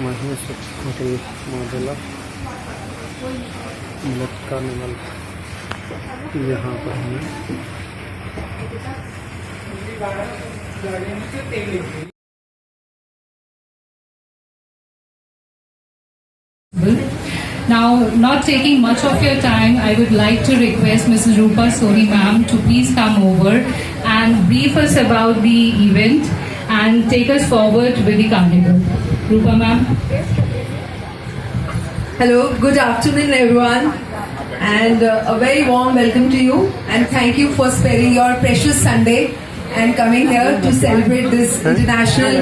Mahesh hotel model millet carnival यहाँ पर हैं। Now, not taking much of your time, I would like to request Mrs. Rupa Soni ma'am to please come over and brief us about the event and take us forward with the carnival. Rupa ma'am. Hello, good afternoon everyone, and a very warm welcome to you, and thank you for sparing your precious Sunday and coming here to celebrate this International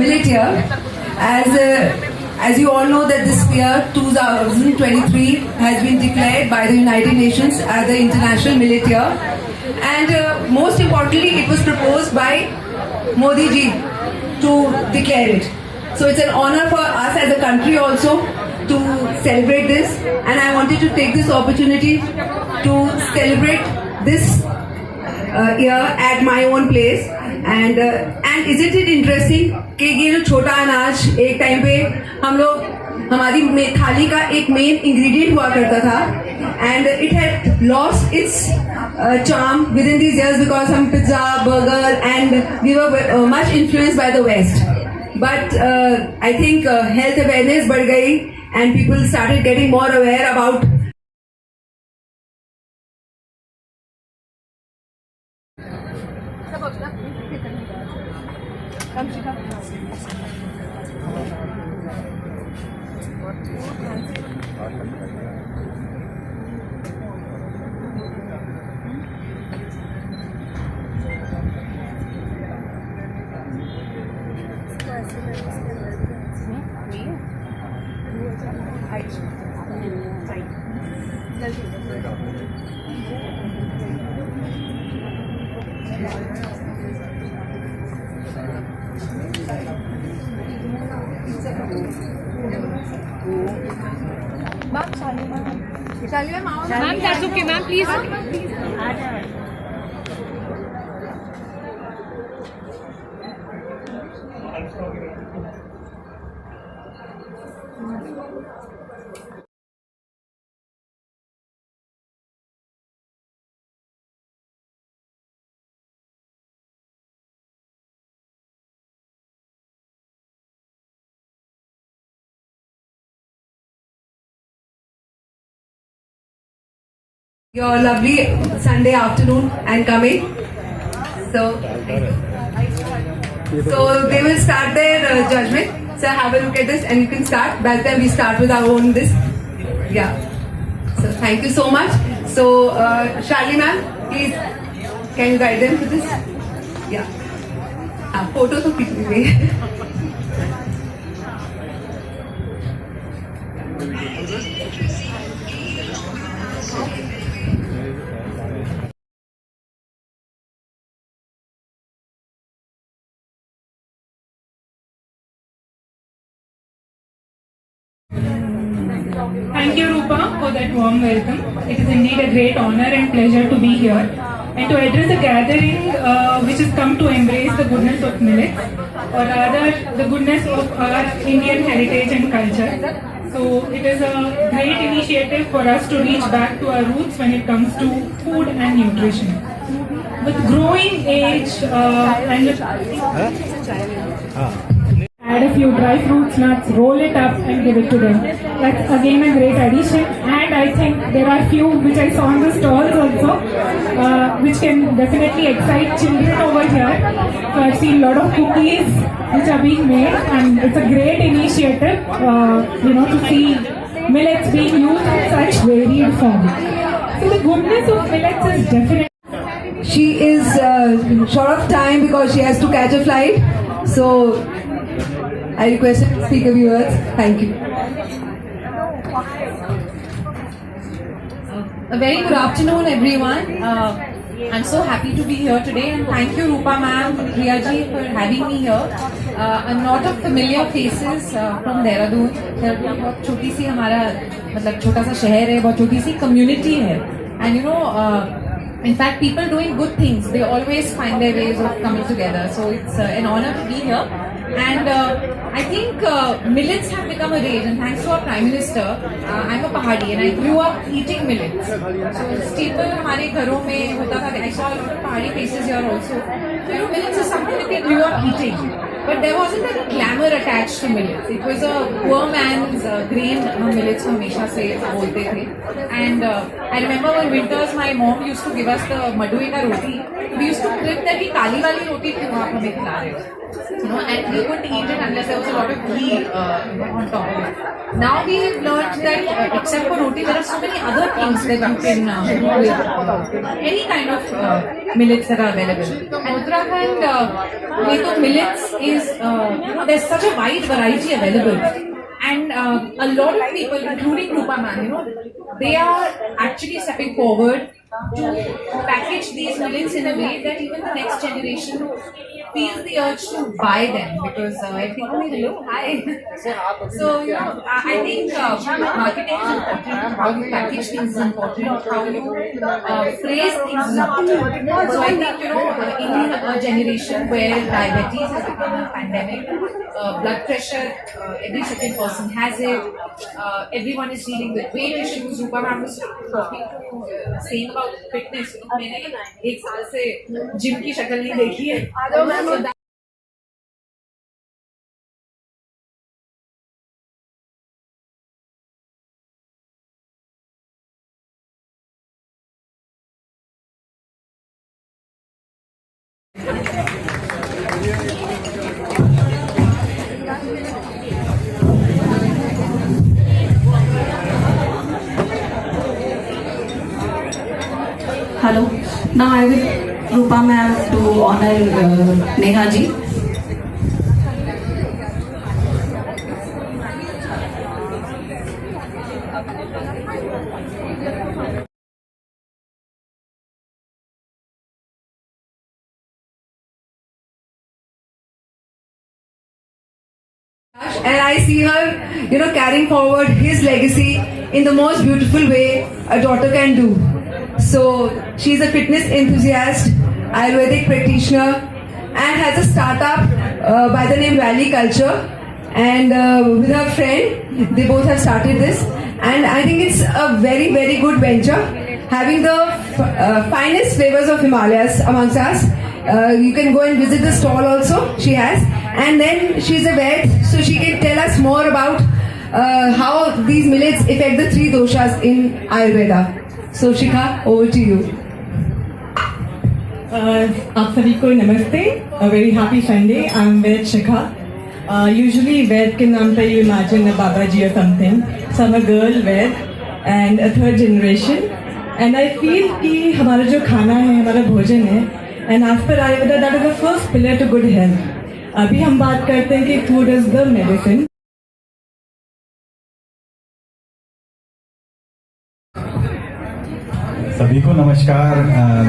Millet Year. As you all know that this year 2023 has been declared by the United Nations as the International Millet Year, and most importantly it was proposed by Modi ji to declare it. So it's an honor for us as a country also to celebrate this, and I wanted to take this opportunity to celebrate this year at my own place. And isn't it interesting कि ये जो छोटा अनाज एक time पे हम लोग हमारी थाली का एक मेन इंग्रेडिएंट हुआ करता था, and it had lost its charm within these years because हम pizza, burger, and we were much influenced by the West. But I think health awareness बढ़ गई and people started getting more aware about Ma'am, that's okay, ma'am, please. your lovely Sunday afternoon and coming. So they will start their judgment. So have a look at this and you can start. By the time we start with our own this. Yeah. So thank you so much. So Shalini ma'am, please can you guide them to this? Yeah. Photo to pick me. Thank you, Rupa, for that warm welcome. It is indeed a great honor and pleasure to be here and to address a gathering which has come to embrace the goodness of millets, or rather the goodness of our Indian heritage and culture. So it is a great initiative for us to reach back to our roots when it comes to food and nutrition. With growing age add a few dry fruits, nuts, roll it up and give it to them. That's again a great addition, and I think there are few which I saw on the stalls also which can definitely excite children over here. So I've seen a lot of cookies which are being made, and it's a great initiative to see millets being used in such varied form. So the goodness of millets is definitely. She is short of time because she has to catch a flight. So I request the speaker viewers. Thank you. A very good afternoon, everyone. I'm so happy to be here today, and thank you, Rupa ma'am, Priya ji, for having me here. I'm not of familiar faces from Dehradun. Dehradun बहुत छोटी सी हमारा मतलब छोटा सा शहर है, बहुत छोटी सी community है, and in fact, people doing good things, they always find their ways of coming together. So it's an honor to be here. And I think millets have become a rage, and thanks to our Prime Minister, I'm a Pahadi and I grew up eating millets. So staple हमारे घरों में होता था. I saw a lot of Pahadi faces here also. So millets is something that we grew up eating. But there wasn't any glamour attached to millets. It was a poor man's grain. Millets हमेशा से बोलते थे. And I remember when winters, my mom used to give us the madue ka roti. We used to crib that कि काली वाली रोटी क्यों आप हमें खिला रहे हो? And we couldn't eat it unless there was a lot of ghee on top of it. Now we have learned that except for roti, there are so many other things that you can do with any kind of millets that are available. And Uttarakhand, with millets is, there's such a wide variety available. And a lot of people, including Rupa ma'am, they are actually stepping forward to package these millets in a way that even the next generation feels the urge to buy them, because I think, hello, hi. So, I think marketing is important, how you package things is important, how you phrase things is important. So I think, in a generation where diabetes has become a pandemic, blood pressure, every second person has it, everyone is dealing with weight issues. Rupa ma'am was talking to, saying about fitness. मैंने एक साल से gym की शक्ल नहीं देखी है. So that Hello. Now I will Rupa ma'am to honor Neha ji. And I see her, carrying forward his legacy in the most beautiful way a daughter can do. So she's a fitness enthusiast, Ayurvedic practitioner, and has a startup by the name Valley Culture. And with her friend, they both have started this. And I think it's a very, very good venture, having the finest flavors of Himalayas amongst us. You can go and visit the stall also, she has. And then she's a vet, so she can tell us more about how these millets affect the 3 doshas in Ayurveda. So Shikha, over to you. आप सभी को नमस्ते. A very happy Sunday. I'm Ved Shikha. Usually Ved के नाम पे you imagine a Babaji or something. So I'm a girl Ved and a 3rd generation. And I feel कि हमारा जो खाना है, हमारा भोजन है, and as per Ayurveda, that is the first pillar to good health. अभी हम बात करते हैं कि food is the medicine. सभी को नमस्कार.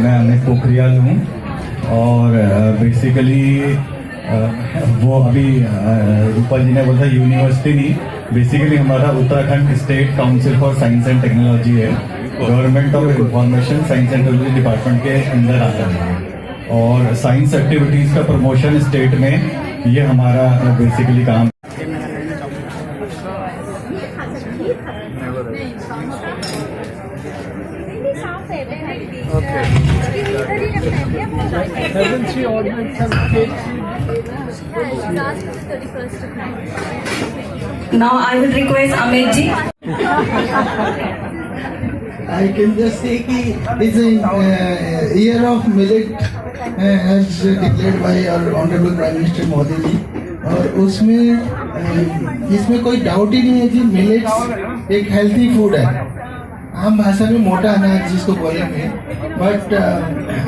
मैं अमित पोखरियाल हूँ और बेसिकली वो अभी रूपा जी ने बोला यूनिवर्सिटी नहीं, बेसिकली हमारा Uttarakhand state council for science and technology है. Government of information science and technology department के अंदर आता है और साइंस एक्टिविटीज का प्रमोशन स्टेट में ये हमारा बेसिकली काम. Okay. Hasn't she ordered some cake? Now I will request Amit ji. I can just say that it's a year of millet as declared by our Honorable Prime Minister Modi ji. और उसमें इसमें कोई doubt ही नहीं है कि millets एक healthy food है. आम भाषा में मोटा अनाज जिसको बोलेंगे, बट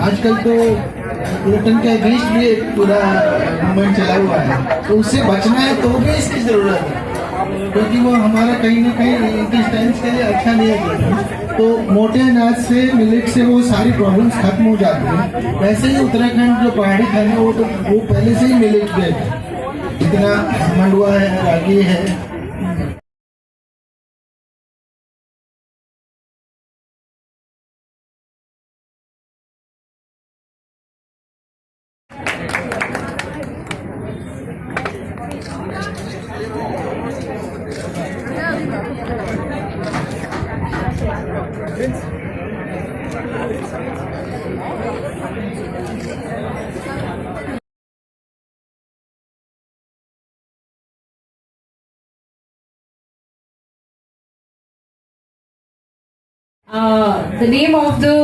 आजकल तो ग्लूटेन का बीच भी एक पूरा मूवमेंट चला हुआ है, तो उससे बचना है तो भी इसकी जरूरत है, क्योंकि वो हमारा कहीं ना कहीं इंटेस्टाइन्स के लिए अच्छा नहीं है ग्लूटेन. तो मोटे अनाज से मिलेट से वो सारी प्रॉब्लम्स खत्म हो जाती हैं. वैसे ही उत्तराखंड जो पहाड़ी खाने वो पहले से ही मिलेट पे इतना मंडुआ है, रागी है. The name of the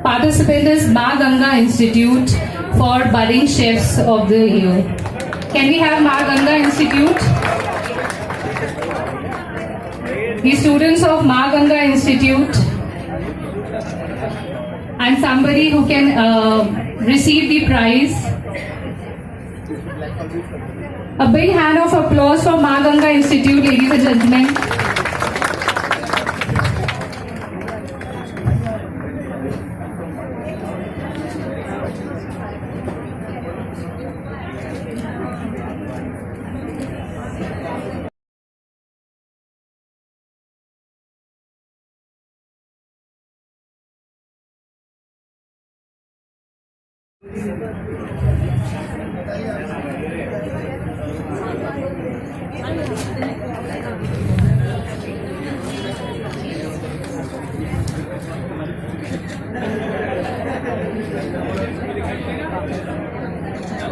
participant is Ma Ganga Institute for Budding Chefs of the Year. Can we have Ma Ganga Institute? The students of Ma Ganga Institute and somebody who can receive the prize. A big hand of applause for Ma Ganga Institute, ladies and gentlemen.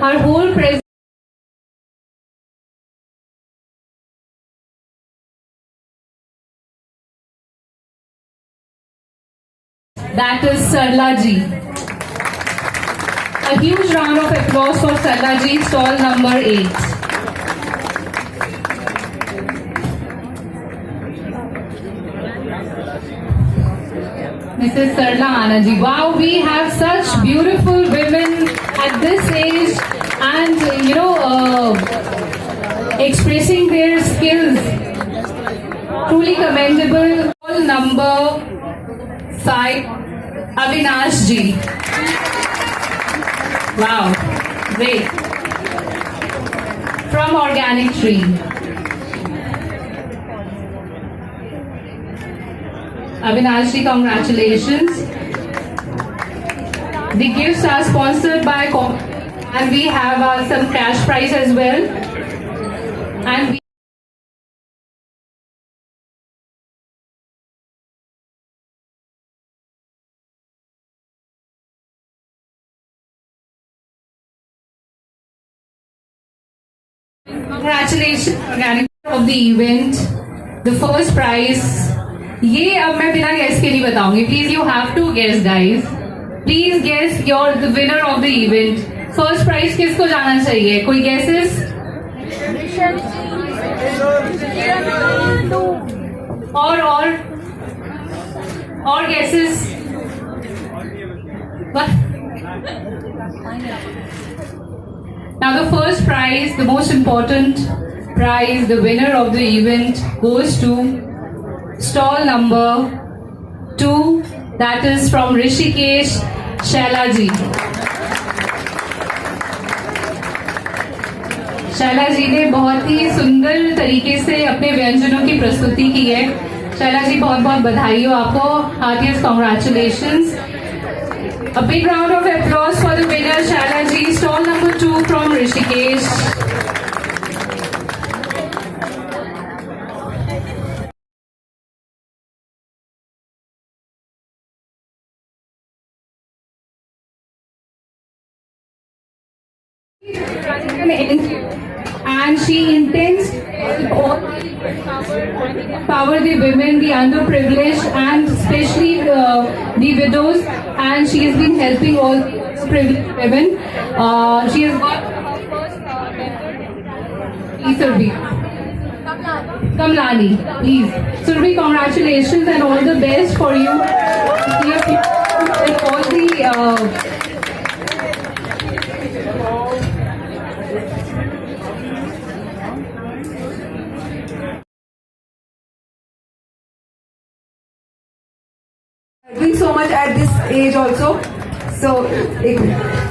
Our whole presence that is Sarla ji. A huge round of applause for Sarla ji, stall number 8. Mrs. Sarla Anna ji. Wow, we have such beautiful women at this age and expressing their skills. Truly commendable. Stall number 5, Avinash ji. Wow, great. From Organic Tree. Avinash ji, congratulations. The gifts are sponsored by and we have some cash prize as well. And we congratulations organic of the event. The first prize. ये अब मैं बिना guess के नहीं बताऊंगी. Please, you have to guess, guys. Please guess the winner of the event. First prize किसको जाना चाहिए? कोई guesses? और guesses? What? Now the first prize, the most important prize, the winner of the event goes to stall number 2, that is from Rishikesh, Shaila ji. Shaila जी ने बहुत ही सुंदर तरीके से अपने व्यंजनों की प्रस्तुति की है. शैला जी, बहुत बहुत बधाई हो आपको. Heartiest congratulations. A big round of applause for the winner, Shaila ji, stall number 2 from Rishikesh. And she intends to empower the women, the underprivileged, and especially the widows. And she has been helping all the privileged women. She has got her first Surabhi. Kamlani, please. Surabhi, congratulations and all the best for you. And all the doing so much at this age also. So, एक minute.